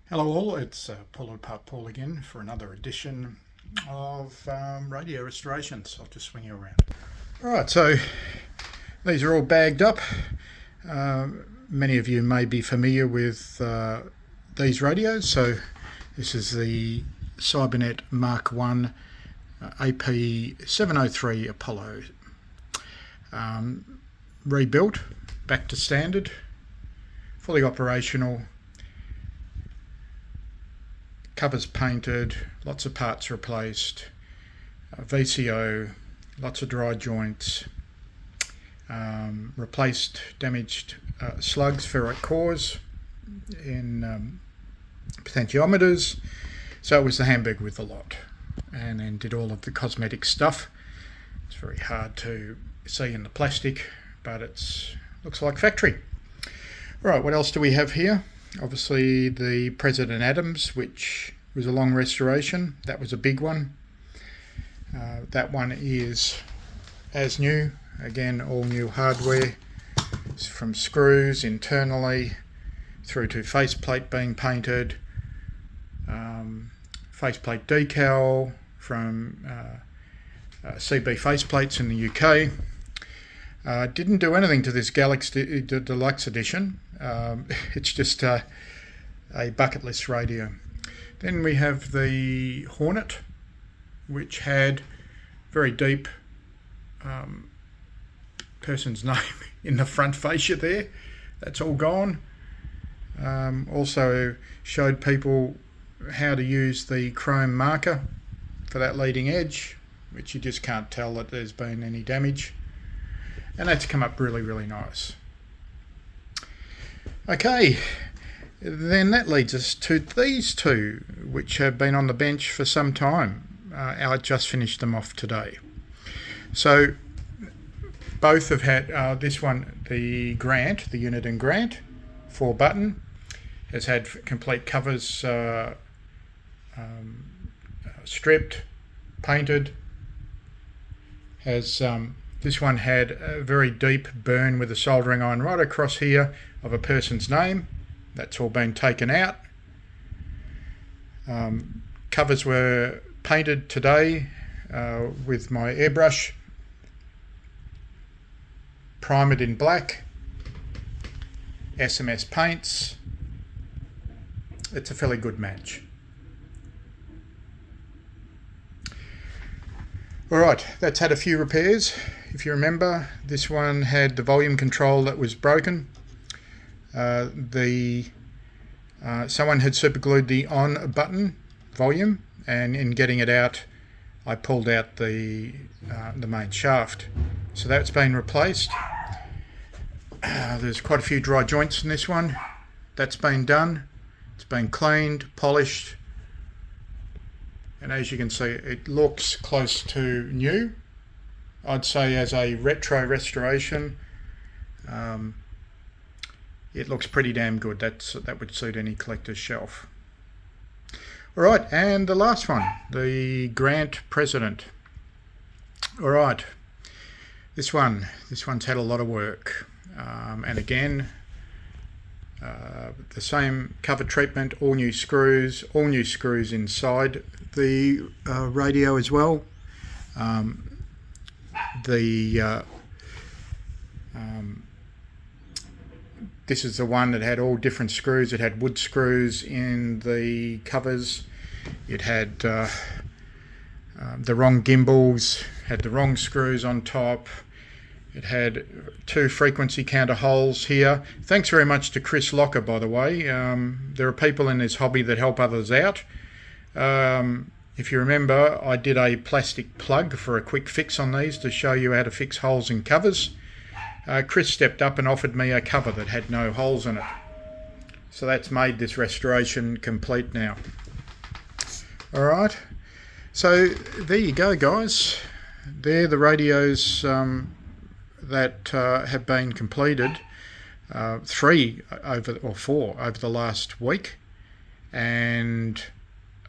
Hello all, it's Paul again for another edition of radio restorations. I'll just swing you around. Alright, so these are all bagged up. Many of you may be familiar with these radios. So this is the Cybernet Mark 1 AP703 Apollo. Rebuilt, back to standard, fully operational. Covers painted, lots of parts replaced, VCO, lots of dry joints, replaced damaged slugs, ferrite cores in potentiometers. So it was the Hamburg with the lot, and then did all of the cosmetic stuff. It's very hard to see in the plastic, but it looks like factory. Right, what else do we have here? Obviously the President Adams, which was a long restoration. That was a big one. That one is as new. Again, all new hardware, from screws internally through to faceplate being painted, faceplate decal from CB Faceplates in the UK. Didn't do anything to this Galaxy Deluxe Edition. It's just a bucket list radio. Then we have the Hornet, which had very deep person's name in the front fascia there. That's all gone. Also showed people how to use the chrome marker for that leading edge, which you just can't tell that there's been any damage. And that's come up really, really nice. Okay, then that leads us to these two, which have been on the bench for some time. I just finished them off today. So both have had, this one, the Grant, the Uniden Grant, 4-button, has had complete covers stripped, painted, has this one had a very deep burn with a soldering iron right across here of a person's name. That's all been taken out. Covers were painted today with my airbrush, primered in black, SMS paints. It's a fairly good match. Alright, that's had a few repairs. If you remember, this one had the volume control that was broken. Someone had superglued the on button volume, and in getting it out, I pulled out the main shaft. So that's been replaced. There's quite a few dry joints in this one. That's been done. It's been cleaned, polished. And as you can see, it looks close to new. I'd say as a retro restoration, it looks pretty damn good. That would suit any collector's shelf. Alright, and the last one, the Grant President. Alright, this one's had a lot of work. And again, the same cover treatment, all new screws inside the radio as well. This is the one that had all different screws. It had wood screws in the covers. It had the wrong gimbals, had the wrong screws on top. It had 2 frequency counter holes here. Thanks very much to Chris Locker, by the way. There are people in this hobby that help others out. If you remember, I did a plastic plug for a quick fix on these to show you how to fix holes in covers. Chris stepped up and offered me a cover that had no holes in it. So that's made this restoration complete now. Alright, so there you go, guys. They're the radios that have been completed, 4 over the last week, and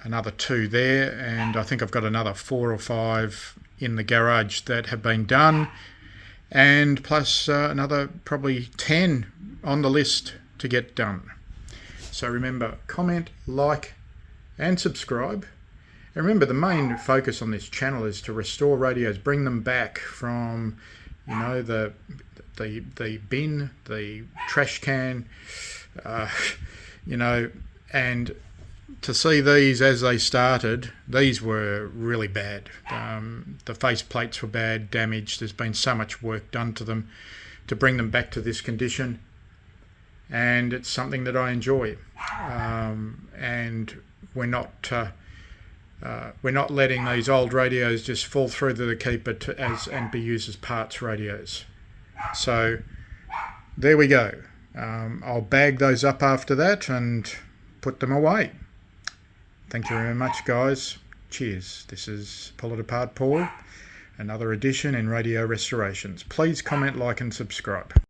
another 2 there, and I think I've got another 4 or 5 in the garage that have been done, and plus another probably 10 on the list to get done. So remember, comment, like and subscribe. And remember, the main focus on this channel is to restore radios, bring them back from, you know, the bin, the trash can, you know, and to see these as they started, these were really bad. The faceplates were bad, damaged. There's been so much work done to them to bring them back to this condition, and it's something that I enjoy. And we're not letting these old radios just fall through to the keeper and be used as parts radios. So there we go. I'll bag those up after that and put them away. Thank you very much, guys. Cheers. This is Pull It Apart Paul, another edition in Radio Restorations. Please comment, like and subscribe.